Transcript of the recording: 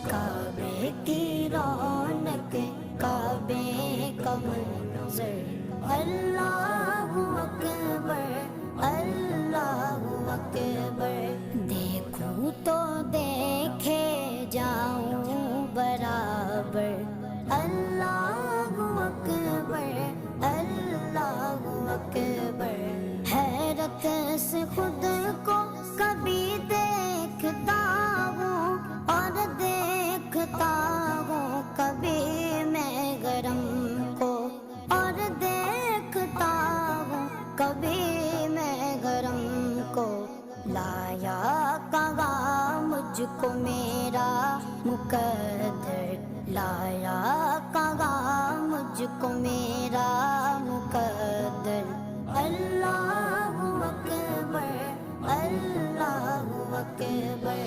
کعبے کی رونق کعبے کا منظر اللہ اکبر اللہ اکبر دیکھوں تو دیکھے جاؤں برابر اللہ اکبر اللہ اکبر حیرت سے خود کو کبھی دیکھتا ہوں اور دیکھتا ہوں کبھی میں گرم کو اور دیکھتا ہوں کبھی میں گرم کو لایا کہاں مجھ کو میرا مقدر لایا کہاں مجھ کو میرا مقدر اللہ اکبر اللہ اکبر